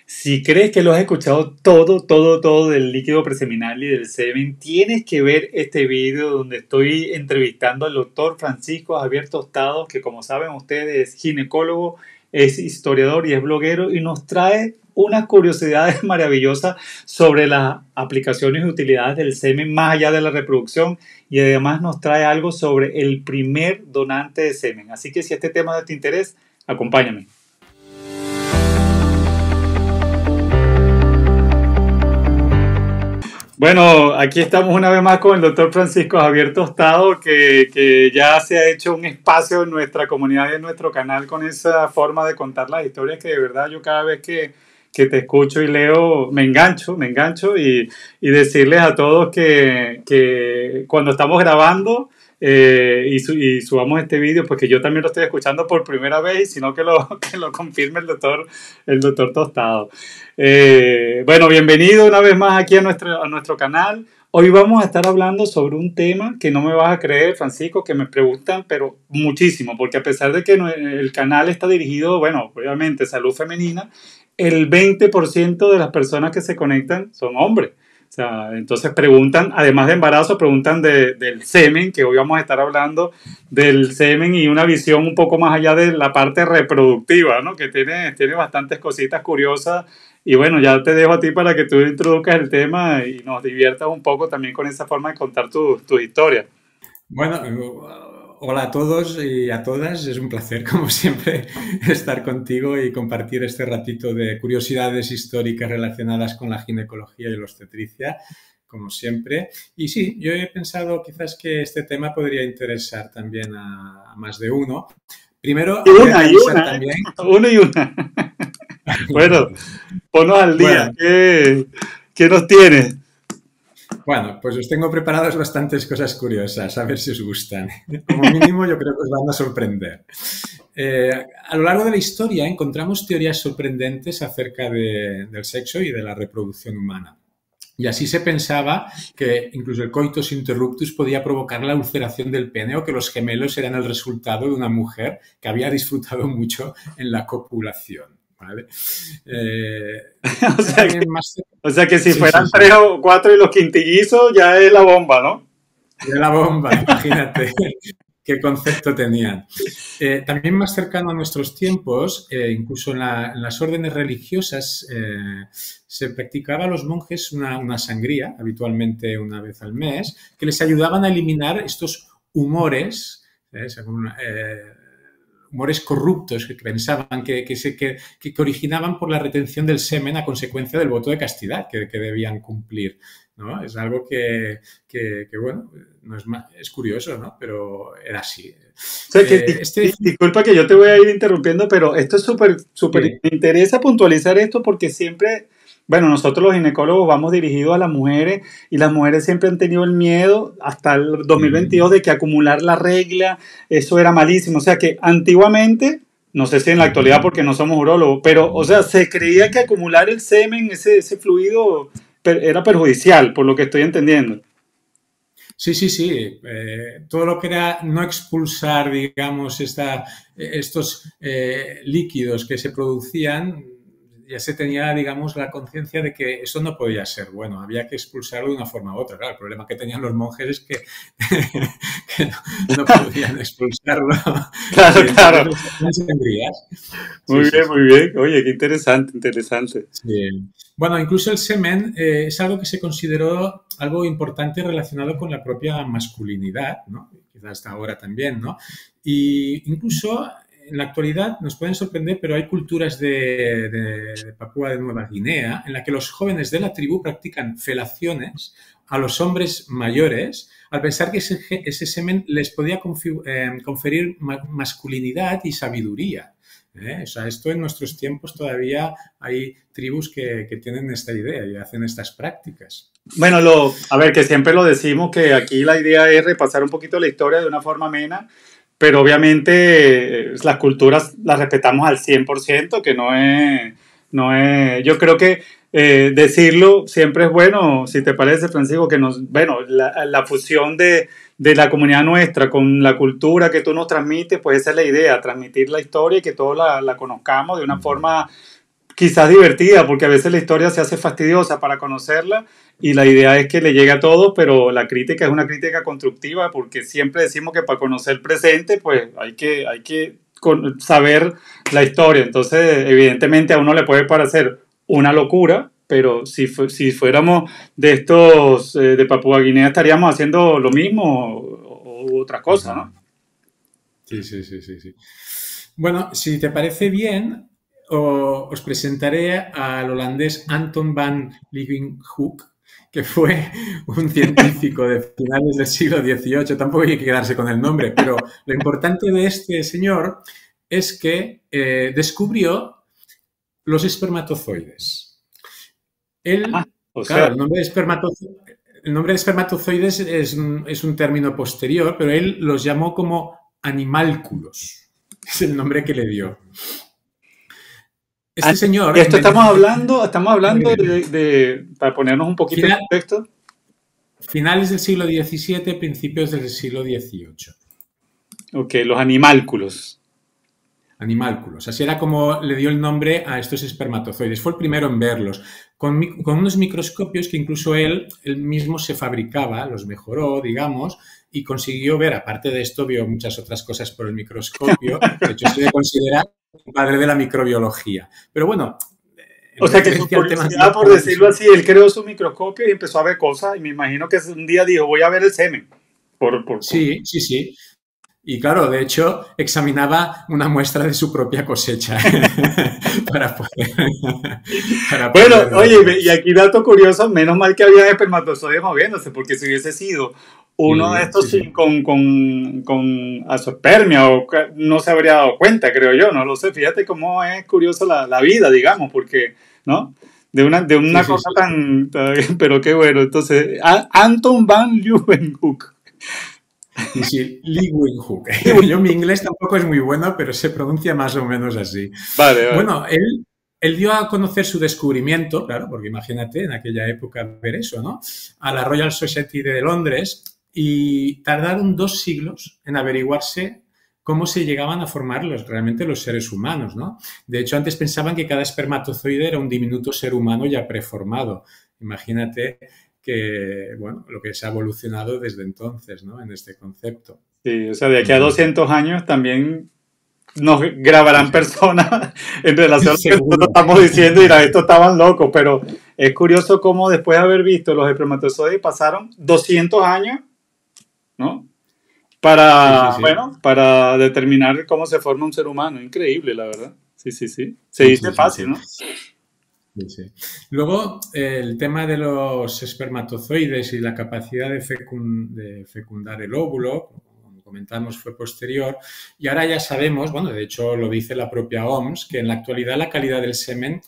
Si crees que lo has escuchado todo del líquido preseminal y del semen, tienes que ver este video donde estoy entrevistando al doctor Francisco Javier Tostado, que como saben ustedes es ginecólogo, es historiador y es bloguero y nos trae unas curiosidades maravillosas sobre las aplicaciones y utilidades del semen más allá de la reproducción y además nos trae algo sobre el primer donante de semen. Así que si este tema es de tu interés, acompáñame. Bueno, aquí estamos una vez más con el doctor Francisco Javier Tostado, que ya se ha hecho un espacio en nuestra comunidad y en nuestro canal con esa forma de contar las historias que de verdad yo cada vez que te escucho y leo me engancho y decirles a todos que cuando estamos grabando y subamos este vídeo, pues que yo también lo estoy escuchando por primera vez, sino que lo confirme el doctor Tostado. Bueno, bienvenido una vez más aquí a nuestro canal. Hoy vamos a estar hablando sobre un tema que no me vas a creer, Francisco, que me preguntan, pero muchísimo, porque a pesar de que el canal está dirigido, bueno, obviamente salud femenina, el 20% de las personas que se conectan son hombres. O sea, entonces preguntan, además de embarazo, preguntan del semen, que hoy vamos a estar hablando del semen y una visión un poco más allá de la parte reproductiva, ¿no? Que tiene bastantes cositas curiosas. Y bueno, ya te dejo a ti para que tú introduzcas el tema y nos diviertas un poco también con esa forma de contar tu historia. Bueno, hola a todos y a todas. Es un placer, como siempre, estar contigo y compartir este ratito de curiosidades históricas relacionadas con la ginecología y la obstetricia, como siempre. Y sí, yo he pensado quizás que este tema podría interesar también a más de uno. Primero, Y habría que una, y avisar una, ¿eh? también. Una y una. Bueno, ponnos al día. Bueno, ¿Qué nos tienes? Bueno, pues os tengo preparadas bastantes cosas curiosas, a ver si os gustan. Como mínimo, yo creo que os van a sorprender. A lo largo de la historia encontramos teorías sorprendentes acerca del sexo y de la reproducción humana. Y así se pensaba que incluso el coitus interruptus podía provocar la ulceración del pene o que los gemelos eran el resultado de una mujer que había disfrutado mucho en la copulación. ¿Vale? O Hay sea que, también más... o sea que si Sí, sí, fueran sí. tres o cuatro y los quintillizos, ya es la bomba, ¿no? De la bomba, imagínate qué concepto tenían. También más cercano a nuestros tiempos, incluso en las órdenes religiosas, se practicaba a los monjes una sangría, habitualmente una vez al mes, que les ayudaban a eliminar estos humores, humores corruptos que pensaban que originaban por la retención del semen a consecuencia del voto de castidad que debían cumplir, ¿no? Es algo bueno, no es curioso, ¿no? Pero era así. O sea que, Este... disculpa que yo te voy a ir interrumpiendo, pero esto es súper, Sí. me interesa puntualizar esto porque siempre, bueno, nosotros los ginecólogos vamos dirigidos a las mujeres y las mujeres siempre han tenido el miedo hasta el 2022 de que acumular la regla, eso era malísimo. O sea que antiguamente, no sé si en la actualidad porque no somos urólogos, pero, o sea, se creía que acumular el semen, ese fluido, era perjudicial, por lo que estoy entendiendo. Sí, sí, sí. Todo lo que era no expulsar, digamos, estos líquidos que se producían, ya se tenía, digamos, la conciencia de que eso no podía ser bueno, había que expulsarlo de una forma u otra. Claro, el problema que tenían los monjes es que, que no podían expulsarlo Claro, y entonces claro. les hacían sangrías. Sí, Muy sí, bien, sí. muy bien. Oye, qué interesante, interesante. Sí. Bueno, incluso el semen es algo que se consideró algo importante relacionado con la propia masculinidad, ¿no? Quizás hasta ahora también, ¿no? Y incluso en la actualidad nos pueden sorprender, pero hay culturas de Papúa de Nueva Guinea en la que los jóvenes de la tribu practican felaciones a los hombres mayores al pensar que ese semen les podía conferir masculinidad y sabiduría. O sea, esto en nuestros tiempos todavía hay tribus que tienen esta idea y hacen estas prácticas. Bueno, a ver, que siempre lo decimos que aquí la idea es repasar un poquito la historia de una forma amena, pero obviamente las culturas las respetamos al 100%, que no es, yo creo que decirlo siempre es bueno, si te parece, Francisco, que bueno, la fusión de la comunidad nuestra con la cultura que tú nos transmites, pues esa es la idea, transmitir la historia y que todos la conozcamos de una forma quizás divertida, porque a veces la historia se hace fastidiosa para conocerla y la idea es que le llegue a todos, pero la crítica es una crítica constructiva porque siempre decimos que para conocer el presente, pues hay que saber la historia. Entonces, evidentemente a uno le puede parecer una locura, pero si fuéramos de estos de Papúa Guinea estaríamos haciendo lo mismo o otra cosa, ¿no? Sí, sí, sí, sí, sí. Bueno, si te parece bien, os presentaré al holandés Anton van Leeuwenhoek, que fue un científico de finales del siglo XVIII. Tampoco hay que quedarse con el nombre, pero lo importante de este señor es que descubrió los espermatozoides. Él, O sea, claro, el nombre de espermatozoides es un término posterior, pero él los llamó como animálculos. Es el nombre que le dio. Este señor... esto estamos hablando para ponernos un poquito en contexto. Finales del siglo XVII, principios del siglo XVIII. Ok, los animálculos. Animálculos. Así era como le dio el nombre a estos espermatozoides. Fue el primero en verlos. Con unos microscopios que incluso él mismo se fabricaba, los mejoró, digamos, y consiguió ver, aparte de esto, vio muchas otras cosas por el microscopio. De hecho, se le considera el padre de la microbiología. Pero bueno... O sea que su curiosidad, por decirlo así, él creó su microscopio y empezó a ver cosas y me imagino que un día dijo, voy a ver el semen. Sí, sí, sí. Y claro, de hecho, examinaba una muestra de su propia cosecha para poder... Bueno, oye, y aquí dato curioso, menos mal que había espermatozoides moviéndose, porque si hubiese sido uno de estos con azoospermia, no se habría dado cuenta, creo yo, no lo sé. Fíjate cómo es curiosa la vida, digamos, porque, ¿no? De una cosa tan... Pero qué bueno. Entonces, Anton van Leeuwenhoek. Sí, sí, Leeuwenhoek. Yo mi inglés tampoco es muy bueno, pero se pronuncia más o menos así. Vale. Bueno, él dio a conocer su descubrimiento, claro, porque imagínate en aquella época ver eso, ¿no? A la Royal Society de Londres y tardaron 2 siglos en averiguarse cómo se llegaban a formar realmente los seres humanos, ¿no? De hecho, antes pensaban que cada espermatozoide era un diminuto ser humano ya preformado. Imagínate que, bueno, lo que se ha evolucionado desde entonces, ¿no? En este concepto. Sí, o sea, de aquí a 200 años también nos grabarán personas en relación a lo que nosotros estamos diciendo y dirán, estos estaban locos, pero es curioso cómo después de haber visto los espermatozoides pasaron 200 años, ¿no? Bueno, para determinar cómo se forma un ser humano. Increíble, la verdad. Sí. Se dice fácil, ¿no? Sí, sí. Luego, el tema de los espermatozoides y la capacidad de fecundar el óvulo, como comentamos, fue posterior. Y ahora ya sabemos, bueno, de hecho lo dice la propia OMS, que en la actualidad la calidad del semen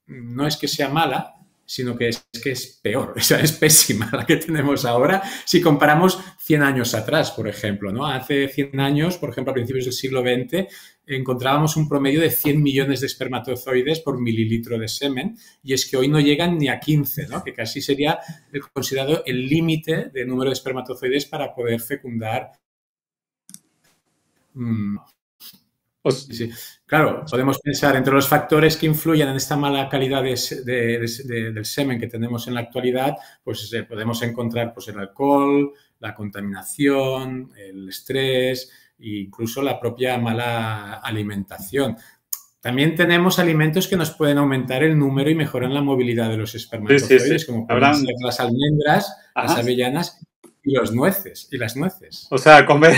no es que sea mala, sino que es peor, o sea, es pésima la que tenemos ahora si comparamos 100 años atrás, por ejemplo, ¿no? Hace 100 años, por ejemplo, a principios del siglo XX, encontrábamos un promedio de 100 millones de espermatozoides por mililitro de semen y es que hoy no llegan ni a 15, ¿no? Que casi sería considerado el límite de número de espermatozoides para poder fecundar. Sí. Claro, podemos pensar entre los factores que influyen en esta mala calidad del semen que tenemos en la actualidad, pues podemos encontrar pues, el alcohol, la contaminación, el estrés e incluso la propia mala alimentación. También tenemos alimentos que nos pueden aumentar el número y mejoran la movilidad de los espermatozoides, como pueden ser las almendras, las avellanas y las nueces. O sea, comer...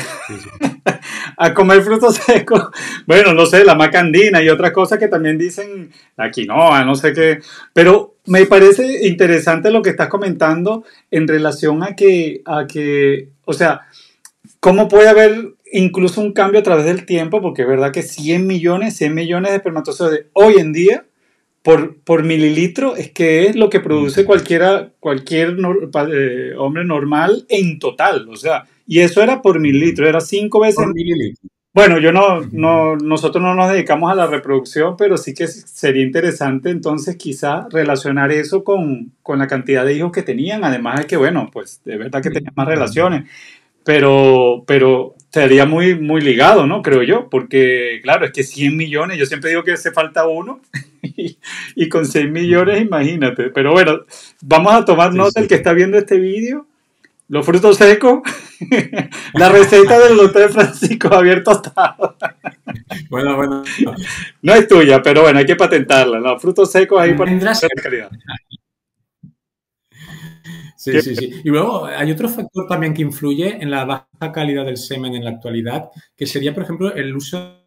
a comer frutos secos, bueno, no sé, la macandina y otras cosas que también dicen la quinoa, no sé qué, pero me parece interesante lo que estás comentando en relación a que, o sea, cómo puede haber incluso un cambio a través del tiempo, porque es verdad que 100 millones de espermatozoides hoy en día por mililitro es que es lo que produce cualquier hombre normal en total, o sea, y eso era por mililitro, era 5 veces. Por mililitro. Bueno, nosotros no nos dedicamos a la reproducción, pero sí que sería interesante entonces quizá relacionar eso con la cantidad de hijos que tenían, además de que, bueno, pues de verdad que tenían más relaciones, pero sería muy, muy ligado, ¿no? Creo yo, porque claro, es que 100 millones, yo siempre digo que hace falta uno y con 6 millones, imagínate. Pero bueno, vamos a tomar Sí, nota el sí. que está viendo este vídeo. Los frutos secos, la receta del doctor Francisco Javier Tostado. Bueno, bueno. No es tuya, pero bueno, hay que patentarla. Los frutos secos ahí para Almendras. de calidad. Sí, sí, sí. Y luego hay otro factor también que influye en la baja calidad del semen en la actualidad, que sería, por ejemplo, el uso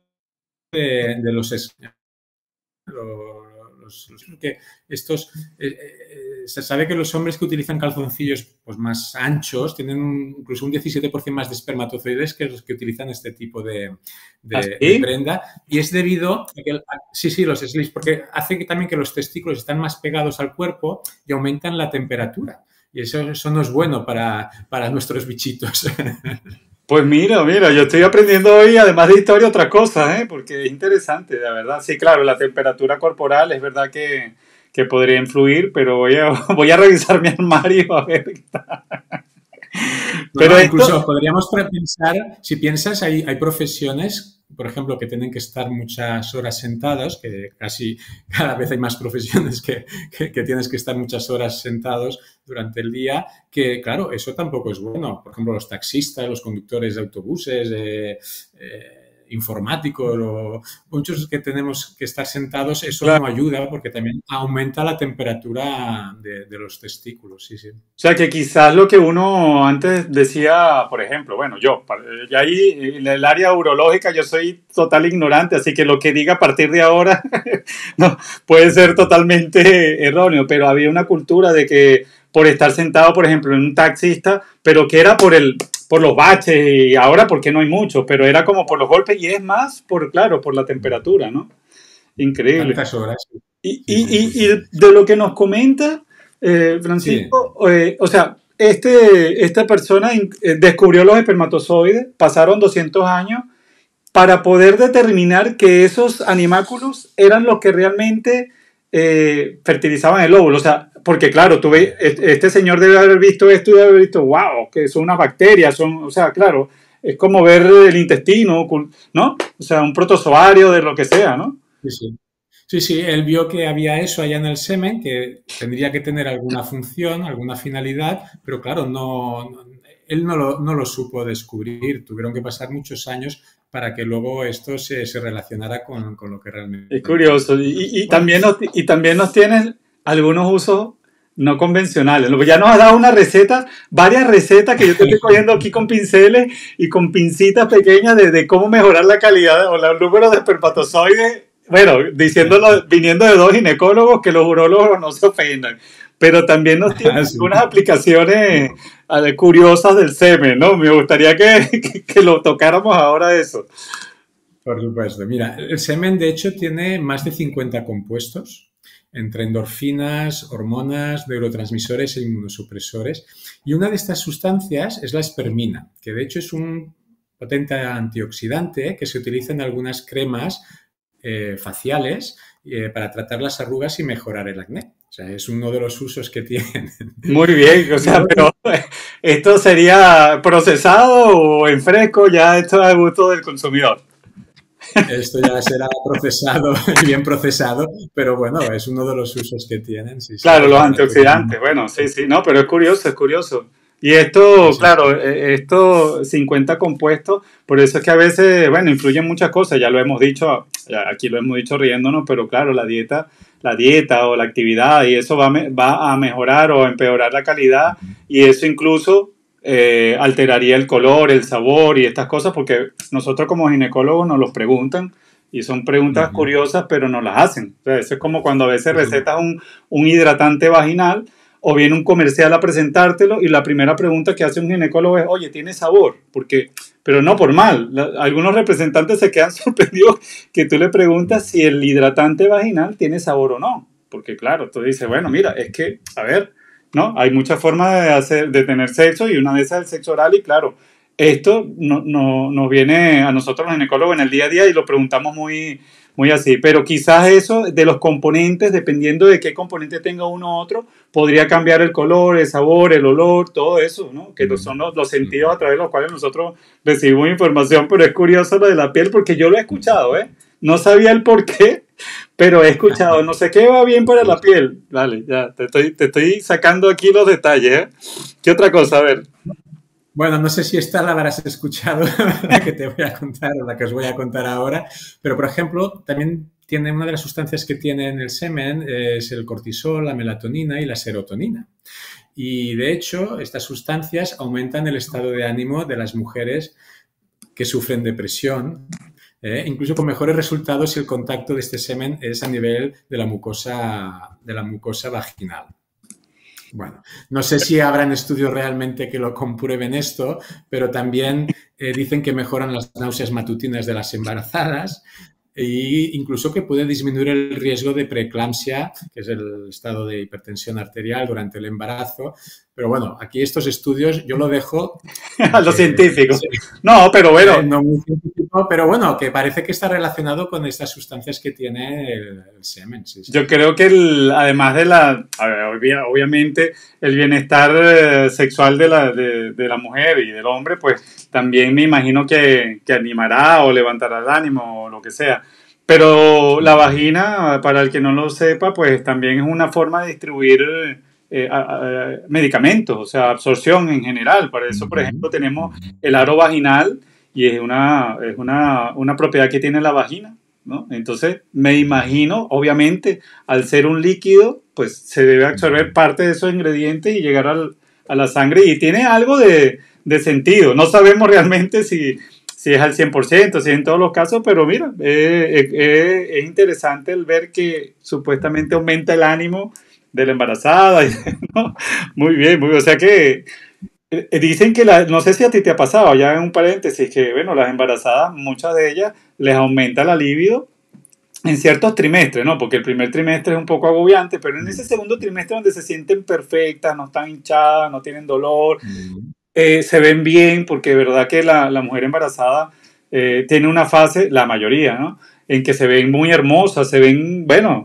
de los que estos se sabe que los hombres que utilizan calzoncillos pues, más anchos tienen incluso un 17% más de espermatozoides que los que utilizan este tipo de ¿Así? prenda. Y es debido a que, sí, sí, los slips, porque hace que también que los testículos están más pegados al cuerpo y aumentan la temperatura. Y eso no es bueno para nuestros bichitos. Pues mira, yo estoy aprendiendo hoy, además de historia, otra cosa, ¿eh? Porque es interesante, la verdad. Sí, claro, la temperatura corporal es verdad que podría influir, pero voy a revisar mi armario a ver qué tal. No, Pero no, esto, incluso podríamos pensar, si piensas, hay profesiones, por ejemplo, que tienen que estar muchas horas sentados, que casi cada vez hay más profesiones que tienes que estar muchas horas sentados durante el día, que claro, eso tampoco es bueno. Por ejemplo, los taxistas, los conductores de autobuses, informáticos o muchos que tenemos que estar sentados, eso claro, no ayuda porque también aumenta la temperatura de los testículos. Sí, sí. o sea que quizás lo que uno antes decía, por ejemplo, bueno, ya ahí en el área urológica yo soy total ignorante, así que lo que diga a partir de ahora no, puede ser totalmente erróneo, pero había una cultura de que por estar sentado, por ejemplo, en un taxista, pero que era por los baches y ahora porque no hay muchos, pero era como por los golpes y es más claro, por la temperatura, ¿no? Increíble. Tantas horas. Y, Sí, sí. y, y de lo que nos comenta Sí, Francisco, o sea, esta persona descubrió los espermatozoides, pasaron 200 años para poder determinar que esos animáculos eran los que realmente fertilizaban el óvulo. O sea, porque claro, este señor debe haber visto esto y debe haber visto, wow, que son unas bacterias, o sea, claro, es como ver el intestino, ¿no? O sea, un protozoario de lo que sea, ¿no? sí, sí. Sí, sí, él vio que había eso allá en el semen, que tendría que tener alguna función, alguna finalidad, pero claro, él no lo supo descubrir. Tuvieron que pasar muchos años para que luego esto se relacionara con lo que Es realmente era. curioso. Bueno, Y también nos tienes algunos usos no convencionales. Ya nos has dado una receta, varias recetas que yo te estoy cogiendo aquí con pinceles y con pincitas pequeñas de cómo mejorar la calidad o el número de espermatozoides. Bueno, diciéndolo, viniendo de dos ginecólogos, que los urólogos no se ofendan. Pero también nos tienen sí, algunas aplicaciones curiosas del semen, ¿no? Me gustaría que lo tocáramos ahora eso. por supuesto. Mira, el semen de hecho tiene más de 50 compuestos entre endorfinas, hormonas, neurotransmisores e inmunosupresores. Y una de estas sustancias es la espermina, que de hecho es un potente antioxidante que se utiliza en algunas cremas faciales para tratar las arrugas y mejorar el acné. O sea, es uno de los usos que tienen. Muy bien, o Y sea, luego, pero ¿esto sería procesado o en fresco? Ya esto es a gusto del consumidor. esto ya será procesado y bien procesado, pero bueno, es uno de los usos que tienen, sí, sí, Claro, los para cosas muy antioxidantes, bueno, sí, sí, no, pero es curioso, es curioso. Y sí, esto, sí, sí. claro, esto 50 compuestos, por eso es que a veces, bueno, influyen muchas cosas, ya lo hemos dicho, aquí lo hemos dicho riéndonos, pero claro, la dieta o la actividad, y eso va a mejorar o a empeorar la calidad, y eso incluso alteraría el color, el sabor y estas cosas, porque nosotros como ginecólogos nos los preguntan, y son preguntas Ujú, curiosas, pero no las hacen. O sea, eso es como cuando a veces sí, sí. recetas un hidratante vaginal o viene un comercial a presentártelo y la primera pregunta que hace un ginecólogo es, oye, ¿tiene sabor? Porque, pero no por mal. Algunos representantes se quedan sorprendidos que tú le preguntas si el hidratante vaginal tiene sabor o no. Porque claro, tú dices, bueno, mira, es que, a ver, ¿no? Hay muchas formas de tener sexo y una de esas es el sexo oral y claro, esto nos viene a nosotros los ginecólogos en el día a día y lo preguntamos muy, muy así. Pero quizás eso de los componentes, dependiendo de qué componente tenga uno u otro, podría cambiar el color, el sabor, el olor, todo eso, ¿no? Que son los sentidos a través de los cuales nosotros recibimos información, pero es curioso lo de la piel porque yo lo he escuchado, ¿eh? No sabía el por qué, pero he escuchado, no sé qué va bien para la piel. Vale, ya, te estoy sacando aquí los detalles, ¿eh? ¿Qué otra cosa? A ver. Bueno, no sé si esta la habrás escuchado, la que te voy a contar o la que os voy a contar ahora, pero por ejemplo, también tiene una de las sustancias que tiene en el semen es el cortisol, la melatonina y la serotonina. Y de hecho, estas sustancias aumentan el estado de ánimo de las mujeres que sufren depresión, incluso con mejores resultados si el contacto de este semen es a nivel de la mucosa vaginal. Bueno, no sé si habrán estudios realmente que lo comprueben esto, pero también dicen que mejoran las náuseas matutinas de las embarazadas e incluso que puede disminuir el riesgo de preeclampsia, que es el estado de hipertensión arterial durante el embarazo. Pero bueno, aquí estos estudios yo lo dejo A los científicos. No, pero bueno. No muy científico, pero bueno, que parece que está relacionado con estas sustancias que tiene el semen. Sí, sí. Yo creo que además de a ver, obviamente el bienestar sexual de la mujer y del hombre, pues también me imagino que animará o levantará el ánimo o lo que sea. Pero la vagina, para el que no lo sepa, pues también es una forma de distribuir medicamentos, o sea, absorción en general. Para eso, por ejemplo, tenemos el aro vaginal y es una propiedad que tiene la vagina, ¿no? Entonces, me imagino, obviamente, al ser un líquido, pues se debe absorber parte de esos ingredientes y llegar a la sangre y tiene algo de sentido. No sabemos realmente si es al 100%, si es en todos los casos, pero mira, es interesante el ver que supuestamente aumenta el ánimo de la embarazada, ¿no? Muy bien, muy bien. O sea que dicen que, no sé si a ti te ha pasado, ya en un paréntesis, que bueno, las embarazadas, muchas de ellas les aumenta la libido en ciertos trimestres, ¿no? Porque el primer trimestre es un poco agobiante, pero en ese segundo trimestre donde se sienten perfectas, no están hinchadas, no tienen dolor, se ven bien, porque de verdad que la mujer embarazada tiene una fase, la mayoría, ¿no? En que se ven muy hermosas, se ven, bueno,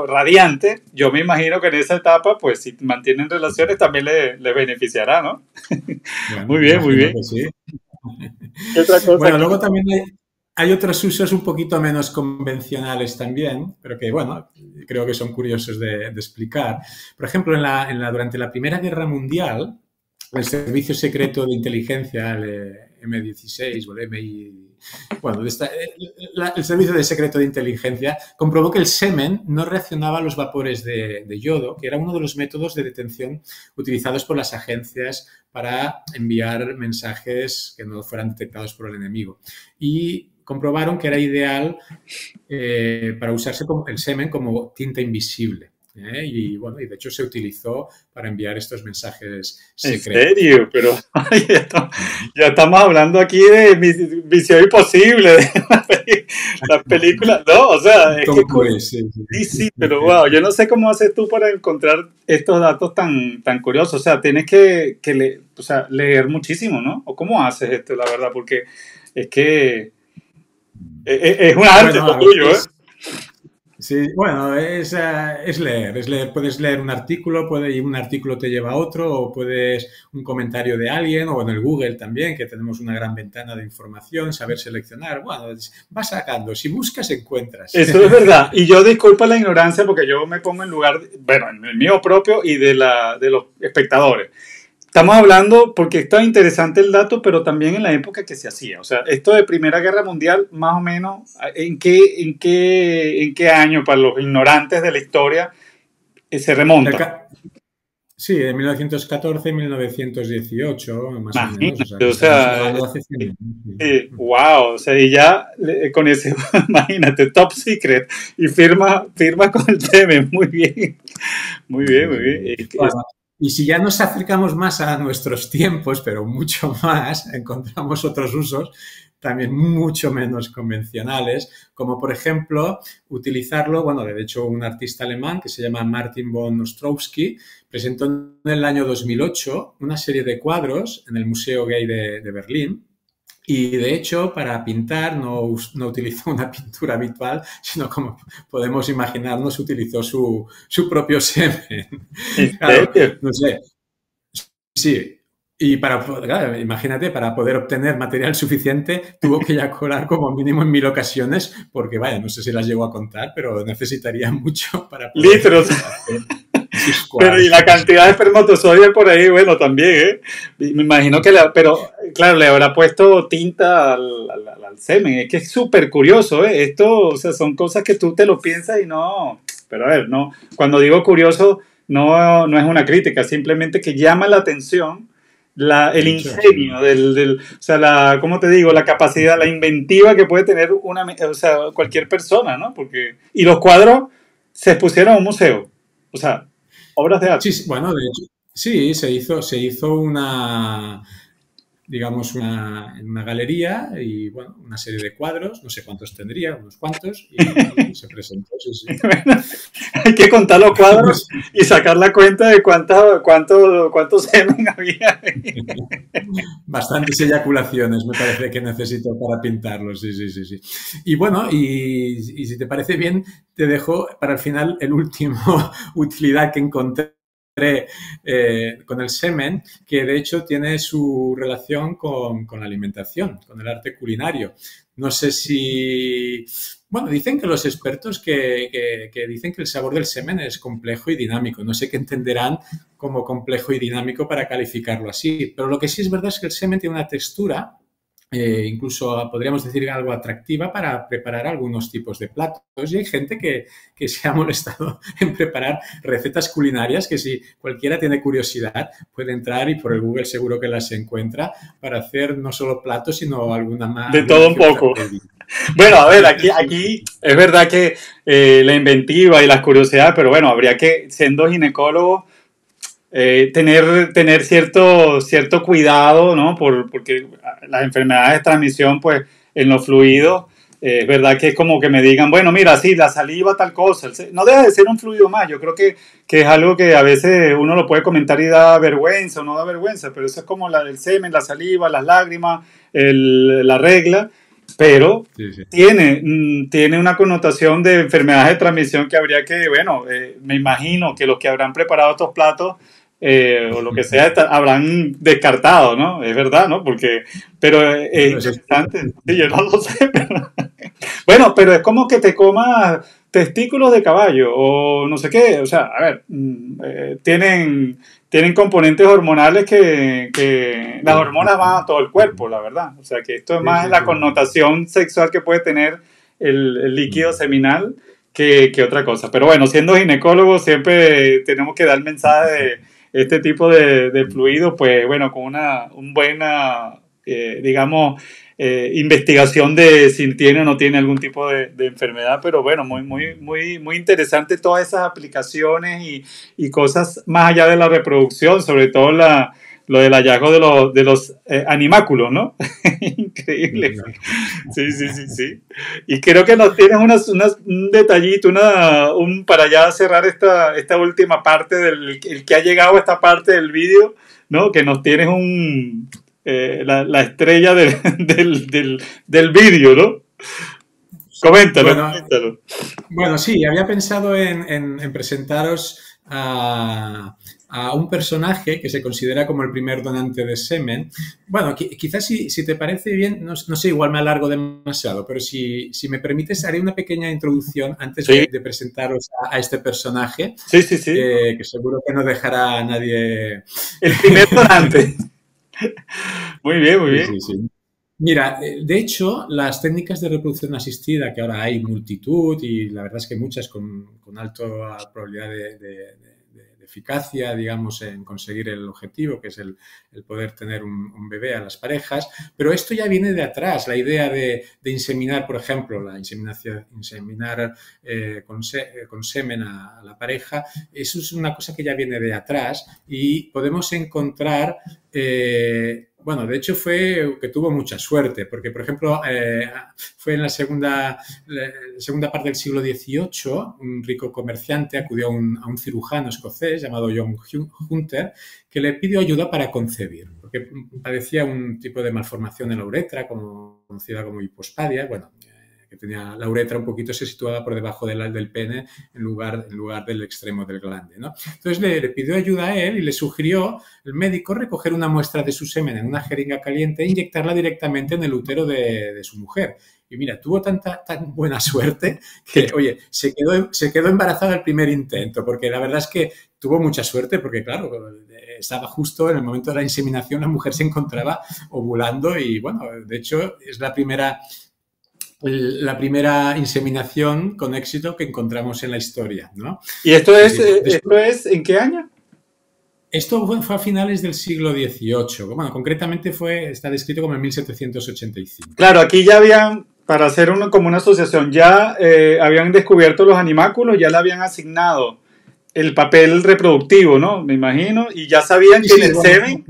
radiantes. Yo me imagino que en esa etapa, pues si mantienen relaciones también le beneficiará, ¿no? Bueno, Muy bien, muy bien. sí. ¿Qué otra cosa? Bueno, luego también hay otros usos un poquito menos convencionales también, pero que, bueno, creo que son curiosos de explicar. Por ejemplo, durante la Primera Guerra Mundial, el Servicio Secreto de Inteligencia, el M16 o el MI, bueno, el Servicio de Secreto de Inteligencia comprobó que el semen no reaccionaba a los vapores de yodo, que era uno de los métodos de detención utilizados por las agencias para enviar mensajes que no fueran detectados por el enemigo. Y comprobaron que era ideal para usarse el semen como tinta invisible. Y bueno, y de hecho se utilizó para enviar estos mensajes secretos. ¿En serio? Pero ya estamos hablando aquí de Misión Imposible, de la película. No, o sea, es que sí, pero wow, yo no sé cómo haces tú para encontrar estos datos tan curiosos. O sea, tienes que leer muchísimo, ¿no? ¿O cómo haces esto, la verdad? Porque es que es un arte lo tuyo, ¿eh? Sí, bueno, es leer. Puedes leer un artículo, un artículo te lleva a otro, o puedes un comentario de alguien, o en el Google también, que tenemos una gran ventana de información, saber seleccionar. Bueno, vas sacando. Si buscas, encuentras. Eso es verdad. Y yo disculpa la ignorancia porque yo me pongo en lugar, bueno, en el mío propio y de los espectadores. Estamos hablando, porque está interesante el dato, pero también en la época que se hacía. O sea, esto de Primera Guerra Mundial, más o menos, ¿en qué año, para los ignorantes de la historia, se remonta? Sí, de 1914 1918, más o menos. O sea, sí, wow, o sea, y ya con ese, imagínate, top secret, y firma con el semen, muy bien, muy bien, muy bien. Y si ya nos acercamos más a nuestros tiempos, pero mucho más, encontramos otros usos también mucho menos convencionales, como por ejemplo utilizarlo, bueno, de hecho un artista alemán que se llama Martin von Ostrowski presentó en el año 2008 una serie de cuadros en el Museo Gay de Berlín, Y de hecho, para pintar no utilizó una pintura habitual, sino como podemos imaginarnos, utilizó su propio semen. ¿En Claro, serio? no sé, sí. Y claro, imagínate, para poder obtener material suficiente, tuvo que ya colar como mínimo en 1000 ocasiones, porque vaya, no sé si las llegó a contar, pero necesitaría mucho para poder Litros. hacer sus Pero y la cuadros. cantidad de espermatozoides por ahí, bueno, también, ¿eh? Y me imagino que, pero claro, le habrá puesto tinta al semen. Es que es súper curioso, ¿eh? Esto, o sea, son cosas que tú te lo piensas y no. Pero a ver, no. Cuando digo curioso, no es una crítica, simplemente que llama la atención el Mucho, sí. ingenio o sea, ¿cómo te digo? La capacidad, la inventiva que puede tener o sea, cualquier persona, ¿no? Porque, y los cuadros se expusieron a un museo. O sea, obras de Sí, arte. sí, bueno, de hecho, sí, se hizo digamos, en una galería y, bueno, una serie de cuadros, no sé cuántos tendría, unos cuantos, y se presentó, sí, sí. Hay que contar los No cuadros sé. y sacar la cuenta de cuánto semen había ahí. Bastantes eyaculaciones me parece que necesito para pintarlos, sí, sí, sí, sí. Y bueno, y si te parece bien, te dejo para el final el último utilidad que encontré con el semen, que de hecho tiene su relación con la alimentación, con el arte culinario. No sé si... Bueno, dicen que los expertos que dicen que el sabor del semen es complejo y dinámico. No sé qué entenderán como complejo y dinámico para calificarlo así. Pero lo que sí es verdad es que el semen tiene una textura, incluso podríamos decir algo atractiva para preparar algunos tipos de platos. Y hay gente que se ha molestado en preparar recetas culinarias que si cualquiera tiene curiosidad puede entrar y por el Google seguro que las encuentra para hacer no solo platos, sino De todo alguna un que otra poco. peli. Bueno, a ver, Sí, sí. aquí es verdad que la inventiva y las curiosidades, pero bueno, habría que, siendo ginecólogo, tener cierto cuidado, ¿no? Porque las enfermedades de transmisión, pues, en los fluidos, es verdad que es como que me digan, bueno, mira, sí, la saliva, tal cosa. No deja de ser un fluido más. Yo creo que es algo que a veces uno lo puede comentar y da vergüenza o no da vergüenza, pero eso es como el semen, la saliva, las lágrimas, la regla, pero Sí, sí. tiene una connotación de enfermedades de transmisión que habría que, bueno, me imagino que los que habrán preparado estos platos o lo que sea, habrán descartado, ¿no? Es verdad, ¿no? Pero es Bueno, eso es... interesante. Sí, yo no lo sé, pero, bueno, pero es como que te comas testículos de caballo o no sé qué. O sea, a ver, tienen componentes hormonales que las hormonas van a todo el cuerpo, la verdad. O sea, que esto es Sí, más sí, la sí. connotación sexual que puede tener el líquido seminal que otra cosa. Pero bueno, siendo ginecólogo siempre tenemos que dar mensaje de este tipo de fluidos, pues bueno, con una buena, digamos, investigación de si tiene o no tiene algún tipo de enfermedad, pero bueno, muy interesante todas esas aplicaciones y cosas más allá de la reproducción, sobre todo lo del hallazgo de los animáculos, ¿no? Increíble. Sí. Y creo que nos tienes un detallito, para ya cerrar esta última parte el que ha llegado a esta parte del vídeo, ¿no? Que nos tienes la estrella del vídeo, ¿no? Coméntalo, Bueno, coméntalo. bueno, sí, había pensado en presentaros a un personaje que se considera como el primer donante de semen. Bueno, quizás si te parece bien, no sé, igual me alargo demasiado, pero si me permites, haré una pequeña introducción antes Sí, de presentaros a este personaje, sí. que seguro que no dejará a nadie. El primer donante. Muy bien, muy Sí, bien. sí, sí. Mira, de hecho, las técnicas de reproducción asistida, que ahora hay multitud y la verdad es que muchas con alta probabilidad de eficacia, digamos, en conseguir el objetivo, que es el poder tener un bebé a las parejas, pero esto ya viene de atrás, la idea de inseminar, por ejemplo, inseminar con semen a la pareja, eso es una cosa que ya viene de atrás y podemos encontrar bueno, de hecho fue que tuvo mucha suerte, porque, por ejemplo, fue en la segunda parte del siglo XVIII, un rico comerciante acudió a un cirujano escocés llamado John Hunter, que le pidió ayuda para concebir, porque padecía un tipo de malformación en la uretra, conocida como hipospadia, bueno, que tenía la uretra un poquito, se situaba por debajo del pene en lugar del extremo del glande, ¿no? Entonces le pidió ayuda a él y le sugirió el médico recoger una muestra de su semen en una jeringa caliente e inyectarla directamente en el útero de su mujer. Y mira, tuvo tan buena suerte que, oye, se quedó embarazada el primer intento, porque la verdad es que tuvo mucha suerte, porque claro, estaba justo en el momento de la inseminación, la mujer se encontraba ovulando y, bueno, de hecho es la primera inseminación con éxito que encontramos en la historia, ¿no? ¿Y esto es en qué año? Esto fue a finales del siglo XVIII. Bueno, concretamente está descrito como en 1785. Claro, aquí ya habían, para hacer como una asociación, ya habían descubierto los animáculos, ya le habían asignado el papel reproductivo, ¿no? Me imagino, y ya sabían que en el semen,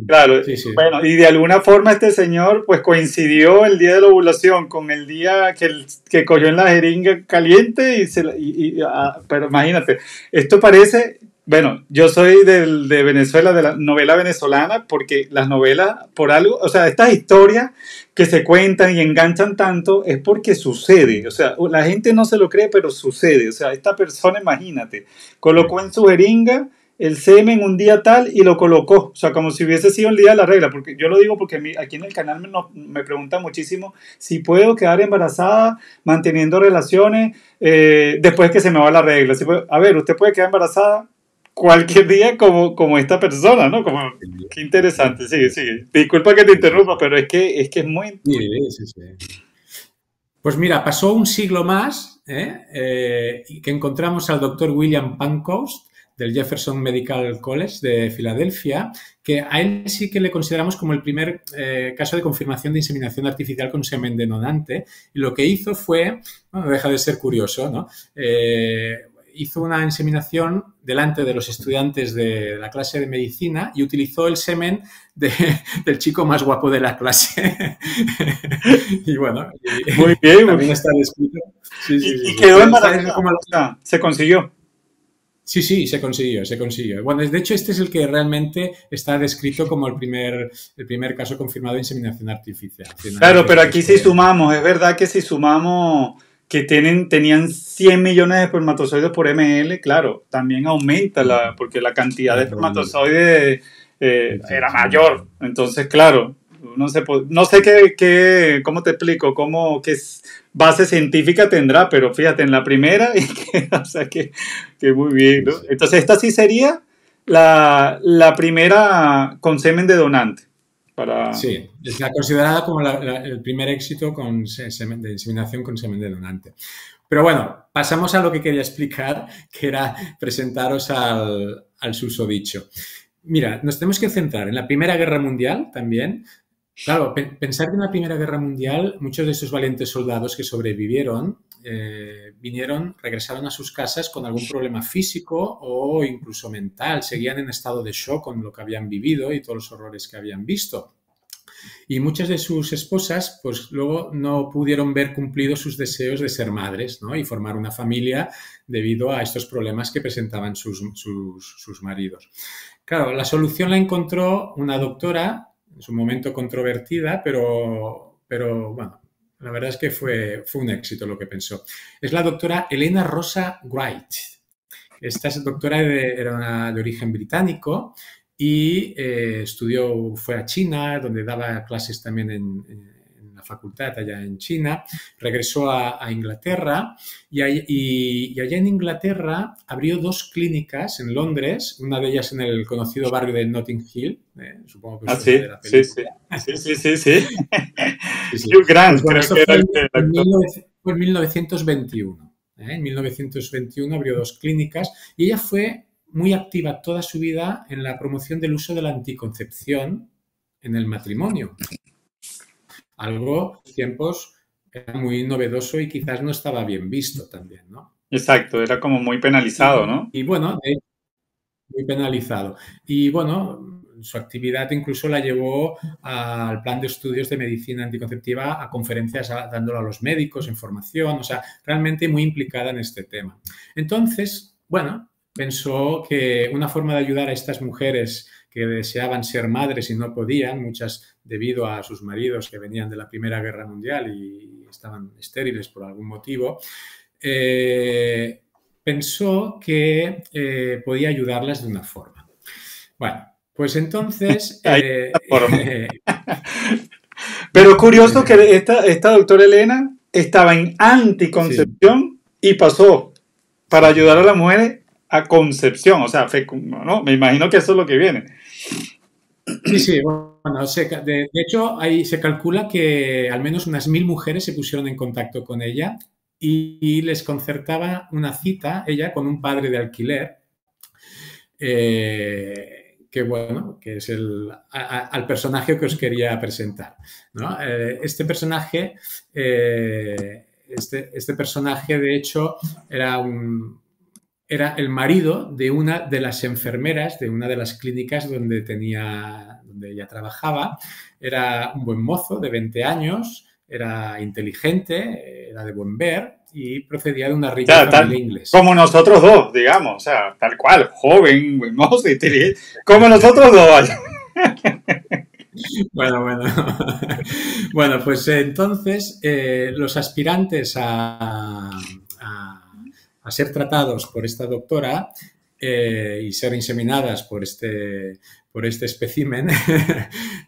claro, sí, sí. Bueno, y de alguna forma este señor pues coincidió el día de la ovulación con el día que cogió en la jeringa caliente pero imagínate, esto parece, bueno, yo soy de Venezuela, de la novela venezolana, porque las novelas, por algo, o sea, estas historias que se cuentan y enganchan tanto es porque sucede, o sea, la gente no se lo cree, pero sucede, o sea, esta persona, imagínate, colocó en su jeringa el semen un día tal y lo colocó, o sea, como si hubiese sido el día de la regla, porque yo lo digo porque aquí en el canal me preguntan muchísimo si puedo quedar embarazada manteniendo relaciones después que se me va la regla. A ver, usted puede quedar embarazada cualquier día como esta persona, ¿no? Qué interesante, sigue, sigue. Disculpa que te interrumpa, pero es muy... Sí, sí. Pues mira, pasó un siglo más y que encontramos al doctor William Pancoast del Jefferson Medical College de Filadelfia, que a él sí que le consideramos como el primer caso de confirmación de inseminación artificial con semen de donante. Y lo que hizo fue, bueno, deja de ser curioso, ¿no? Hizo una inseminación delante de los estudiantes de la clase de medicina y utilizó el semen del chico más guapo de la clase. Y bueno, muy bien, también está descrito. Sí, y quedó embarazada. Se consiguió. Sí, se consiguió. Bueno, de hecho, este es el que realmente está descrito como el primer caso confirmado de inseminación artificial. Claro, pero aquí sí sumamos, es verdad que si sumamos que tenían 100 millones de espermatozoides por ml, claro, también aumenta porque la cantidad de espermatozoides era mayor. Entonces, claro, no sé ¿cómo te explico? ¿Qué base científica tendrá? Pero fíjate, en la primera, o sea que muy bien, ¿no? Entonces, esta sí sería la primera con semen de donante. Sí, es considerada como el primer éxito de inseminación con semen de donante. Pero bueno, pasamos a lo que quería explicar, que era presentaros al susodicho. Mira, nos tenemos que centrar en la Primera Guerra Mundial también. Claro, pensar que en la Primera Guerra Mundial muchos de esos valientes soldados que sobrevivieron regresaron a sus casas con algún problema físico o incluso mental, seguían en estado de shock con lo que habían vivido y todos los horrores que habían visto. Y muchas de sus esposas, pues luego no pudieron ver cumplidos sus deseos de ser madres, ¿no? Y formar una familia debido a estos problemas que presentaban sus maridos. Claro, la solución la encontró una doctora, en su momento controvertida, pero bueno, la verdad es que fue un éxito lo que pensó. Es la doctora Elena Rosa Wright. Esta doctora era de origen británico y fue a China, donde daba clases también en la facultad allá en China, regresó a Inglaterra y allá en Inglaterra abrió 2 clínicas en Londres, una de ellas en el conocido barrio de Notting Hill, supongo que sí, de la película. Sí. Hugh Grant, pues bueno, creo que era fue en 1921. En 1921 abrió 2 clínicas y ella fue muy activa toda su vida en la promoción del uso de la anticoncepción en el matrimonio. Algo en tiempos era muy novedoso y quizás no estaba bien visto también, ¿no? Exacto, era como muy penalizado, ¿no? Y bueno, muy penalizado. Y bueno, su actividad incluso la llevó al plan de estudios de medicina anticonceptiva, a conferencias dándolo a los médicos, información, o sea, realmente muy implicada en este tema. Entonces, bueno, pensó que una forma de ayudar a estas mujeres que deseaban ser madres y no podían, muchas debido a sus maridos que venían de la Primera Guerra Mundial y estaban estériles por algún motivo, pensó que podía ayudarlas de una forma. Bueno, pues entonces... Pero curioso que esta doctora Elena estaba en anticoncepción y pasó para ayudar a las mujeres a concepción, o sea, ¿no? Me imagino que eso es lo que viene. Sí, bueno, de hecho ahí se calcula que al menos unas 1000 mujeres se pusieron en contacto con ella y les concertaba una cita, ella, con un padre de alquiler, que bueno, que es al personaje que os quería presentar, ¿no? Este personaje, este personaje, de hecho, era el marido de una de las enfermeras de una de las clínicas donde ella trabajaba. Era un buen mozo de 20 años, era inteligente, era de buen ver y procedía de una rica familia inglesa. Como nosotros dos, digamos, o sea, tal cual, joven, buen mozo, inteligente, como nosotros dos. Bueno. Bueno, pues entonces los aspirantes a ser tratados por esta doctora y ser inseminadas por este espécimen,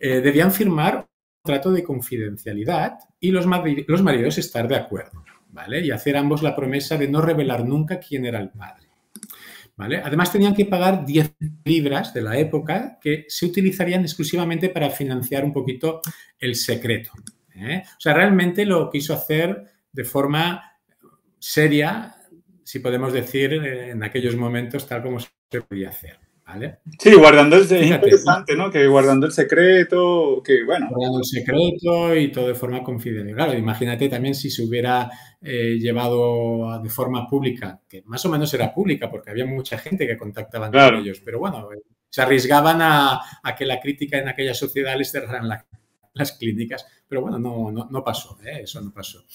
debían firmar un contrato de confidencialidad y los maridos estar de acuerdo, ¿vale? Y hacer ambos la promesa de no revelar nunca quién era el padre, ¿vale? Además tenían que pagar 10 libras de la época que se utilizarían exclusivamente para financiar un poquito el secreto, ¿eh? O sea, realmente lo quiso hacer de forma seria, si podemos decir, en aquellos momentos, tal como se podía hacer, ¿vale? Sí, guardando es interesante, ¿no? Que guardando el secreto, que bueno. Guardando el secreto y todo de forma confidencial. Claro, imagínate también si se hubiera llevado de forma pública, que más o menos era pública, porque había mucha gente que contactaba con ellos, pero bueno, se arriesgaban a que la crítica en aquella sociedad les cerraran las clínicas, pero bueno, no pasó, eso no pasó.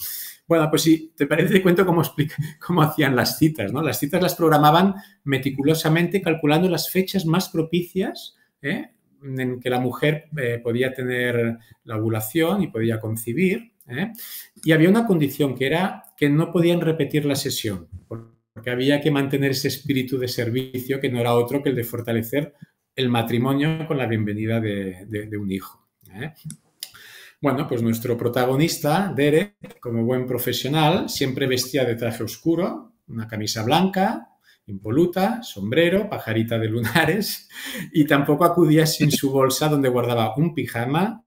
Bueno, pues si te parece, te cuento cómo hacían las citas, ¿no? Las citas las programaban meticulosamente calculando las fechas más propicias en que la mujer podía tener la ovulación y podía concebir. Y había una condición que era que no podían repetir la sesión, porque había que mantener ese espíritu de servicio que no era otro que el de fortalecer el matrimonio con la bienvenida de un hijo. Bueno, pues nuestro protagonista, Derek, como buen profesional, siempre vestía de traje oscuro, una camisa blanca, impoluta, sombrero, pajarita de lunares, y tampoco acudía sin su bolsa donde guardaba un pijama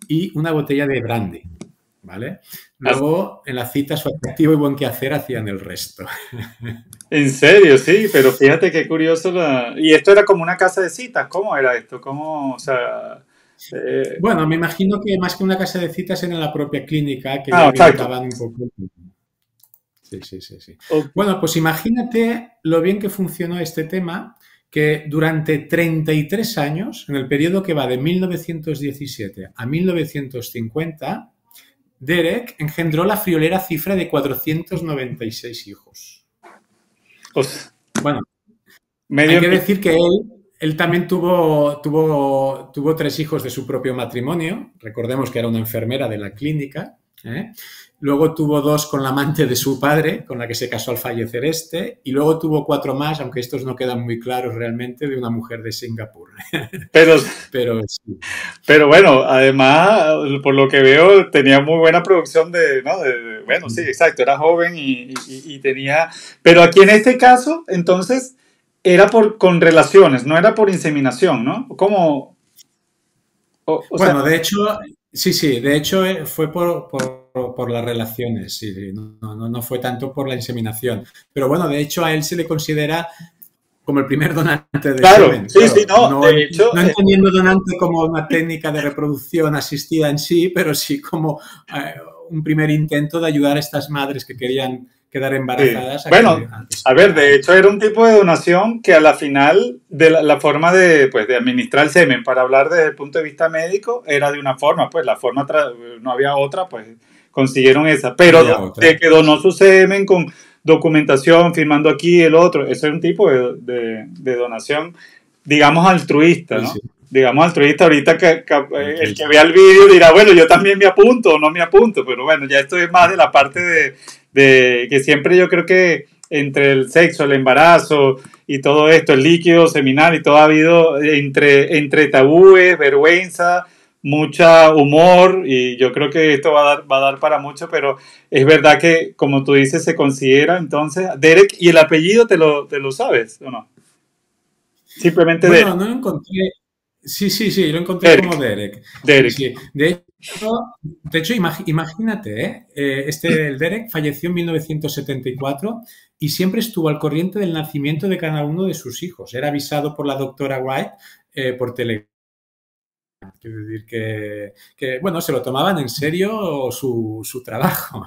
y una botella de brandy, ¿vale? Luego, en la cita, su atractivo y buen quehacer hacían el resto. En serio, sí, pero fíjate qué curioso. Y esto era como una casa de citas, ¿cómo era esto? ¿Cómo, o sea... Bueno, me imagino que más que una casa de citas era en la propia clínica que estaban un poco... Sí. Okay. Bueno, pues imagínate lo bien que funcionó este tema, que durante 33 años, en el periodo que va de 1917 a 1950, Derek engendró la friolera cifra de 496 hijos. Bueno, hay que decir que él también tuvo 3 hijos de su propio matrimonio. Recordemos que era una enfermera de la clínica. Luego tuvo 2 con la amante de su padre, con la que se casó al fallecer este. Y luego tuvo 4 más, aunque estos no quedan muy claros realmente, de una mujer de Singapur. Pero sí. Pero bueno, además, por lo que veo, tenía muy buena producción bueno, sí, exacto, era joven y tenía... Pero aquí en este caso, entonces... Era con relaciones, no era por inseminación, ¿no? ¿Cómo? Bueno, de hecho, sí, de hecho fue por las relaciones, sí, no fue tanto por la inseminación. Pero bueno, de hecho a él se le considera como el primer donante de semen. Sí, de hecho... No entendiendo donante como una técnica de reproducción asistida en sí, pero sí como un primer intento de ayudar a estas madres que querían quedar Sí. embarazadas Bueno, a que se a ver, de quedaran. hecho era un tipo de donación que a la final de la forma de, pues, de administrar el semen, para hablar desde el punto de vista médico, era de una forma, pues la forma no había otra, pues consiguieron esa. No Pero había de otra. que donó su semen con documentación, firmando aquí el otro, ese es un tipo de donación, digamos, altruista, Sí, ¿no? sí, Digamos altruista, ahorita el que altruista. vea el vídeo dirá, bueno, yo también me apunto o no me apunto, pero bueno, ya esto es más de la parte de que siempre yo creo que entre el sexo, el embarazo y todo esto, el líquido seminal y todo ha habido entre tabúes, vergüenza, mucha humor y yo creo que esto va a dar para mucho, pero es verdad que como tú dices se considera entonces Derek y el apellido te lo sabes o no, simplemente Bueno, Derek. no lo encontré. Sí, sí, sí, lo encontré como Derek, Derek. Sí, Derek. sí. De hecho, imagínate, ¿eh? El Derek falleció en 1974 y siempre estuvo al corriente del nacimiento de cada uno de sus hijos. Era avisado por la doctora White por teléfono. Quiero decir bueno, se lo tomaban en serio su trabajo.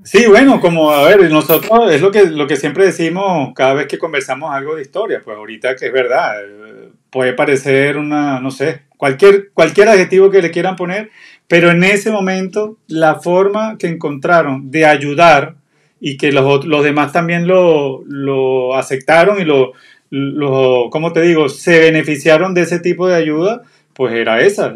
Sí, bueno, como a ver, nosotros es lo que siempre decimos cada vez que conversamos algo de historia, pues ahorita que es verdad, puede parecer una, no sé, cualquier adjetivo que le quieran poner, pero en ese momento la forma que encontraron de ayudar y que los demás también lo aceptaron y ¿cómo te digo?, se beneficiaron de ese tipo de ayuda, pues era esa.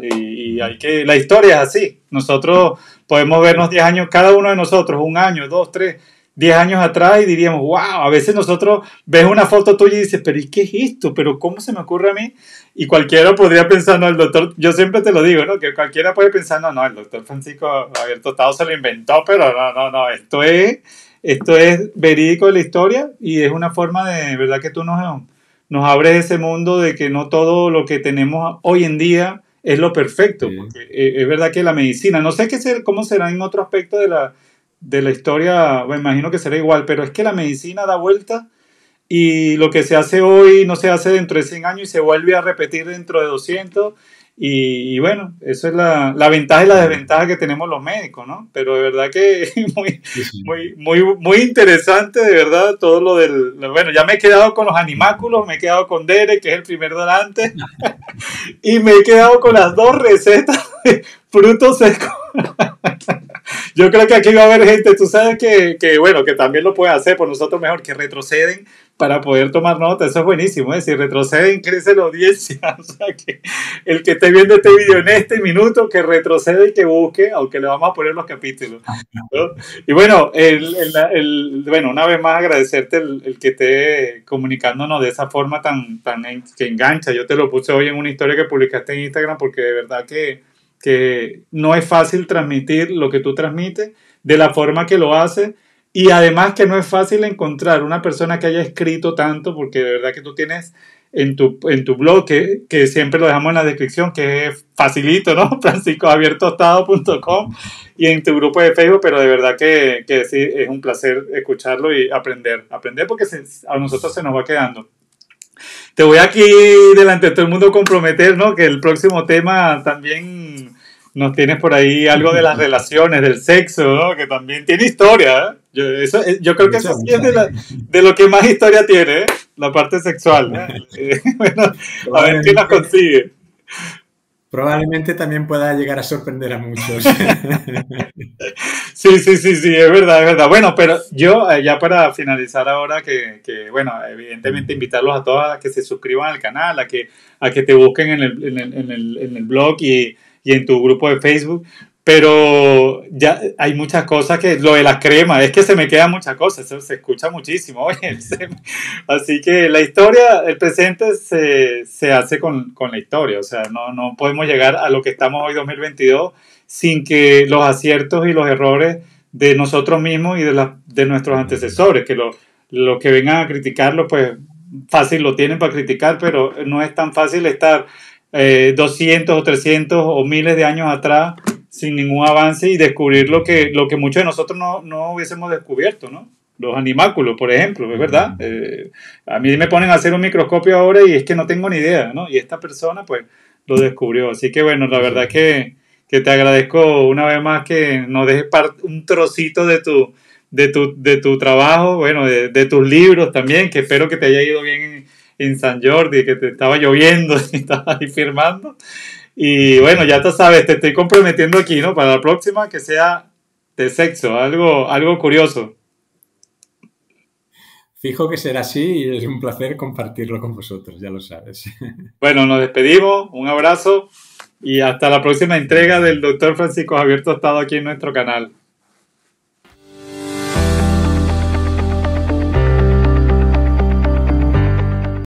La historia es así. Nosotros podemos vernos 10 años, cada uno de nosotros, un año, dos, tres, 10 años atrás y diríamos, wow, a veces nosotros ves una foto tuya y dices, pero ¿y qué es esto? ¿Pero cómo se me ocurre a mí? Y cualquiera podría pensar, no, el doctor, yo siempre te lo digo, ¿no? Que cualquiera puede pensar, no, no, el doctor Francisco Javier Tostado se lo inventó, pero no, no, no, esto es verídico de la historia y es una forma de, verdad que tú nos abres ese mundo de que no todo lo que tenemos hoy en día es lo perfecto, Sí. porque es verdad que la medicina, no sé cómo será en otro aspecto de la historia, me imagino que será igual, pero es que la medicina da vuelta y lo que se hace hoy no se hace dentro de 100 años y se vuelve a repetir dentro de 200 y bueno, eso es la ventaja y la desventaja que tenemos los médicos, ¿no? Pero de verdad que muy, Sí, sí. muy interesante, de verdad, todo bueno, ya me he quedado con los animáculos, me he quedado con Derek, que es el primer donante, y me he quedado con las dos recetas de frutos secos. Yo creo que aquí va a haber gente, tú sabes bueno, que también lo pueden hacer por nosotros mejor, que retroceden para poder tomar nota. Eso es buenísimo, ¿eh? Si retroceden, crece la audiencia. O sea, que el que esté viendo este video en este minuto, que retrocede y que busque, aunque le vamos a poner los capítulos, ¿no? Y bueno, bueno, una vez más agradecerte el que esté comunicándonos de esa forma que engancha. Yo te lo puse hoy en una historia que publicaste en Instagram porque de verdad que no es fácil transmitir lo que tú transmites de la forma que lo haces y además que no es fácil encontrar una persona que haya escrito tanto porque de verdad que tú tienes en tu blog que siempre lo dejamos en la descripción que es facilito, ¿no? franciscojaviertostado.com y en tu grupo de Facebook, pero de verdad que sí, es un placer escucharlo y aprender porque a nosotros se nos va quedando. Te voy aquí delante de todo el mundo comprometer, ¿no? Que el próximo tema también nos tienes por ahí algo de las relaciones, del sexo, ¿no? Que también tiene historia, ¿eh? Yo creo que Mucha, eso sí es mucha. de lo que más historia tiene, ¿eh? La parte sexual, ¿eh? Bueno, a ver quién la Probablemente, consigue. probablemente también pueda llegar a sorprender a muchos. Sí, sí, sí, sí, es verdad, es verdad. Bueno, pero yo ya para finalizar ahora bueno, evidentemente invitarlos a todos a que se suscriban al canal, a que te busquen en el blog y en tu grupo de Facebook. Pero ya hay muchas cosas lo de las cremas, es que se me quedan muchas cosas, eso se escucha muchísimo. Oye, así que la historia, el presente se hace con la historia, o sea, no podemos llegar a lo que estamos hoy 2022 sin que los aciertos y los errores de nosotros mismos y de nuestros antecesores, que lo que vengan a criticarlo, pues fácil lo tienen para criticar, pero no es tan fácil estar 200 o 300 o miles de años atrás sin ningún avance y descubrir lo que muchos de nosotros no hubiésemos descubierto, ¿no? Los animáculos, por ejemplo, es verdad. A mí me ponen a hacer un microscopio ahora y es que no tengo ni idea, ¿no? Y esta persona, pues, lo descubrió. Así que, bueno, la Sí, verdad sí. que te agradezco una vez más que nos dejes un trocito de tu trabajo, bueno, de tus libros también, que espero que te haya ido bien en San Jordi, que te estaba lloviendo y estabas ahí firmando. Y bueno, ya tú sabes, te estoy comprometiendo aquí, ¿no? Para la próxima que sea de sexo, algo curioso. Fijo que será así y es un placer compartirlo con vosotros, ya lo sabes. Bueno, nos despedimos, un abrazo y hasta la próxima entrega del doctor Francisco Javier Tostado aquí en nuestro canal.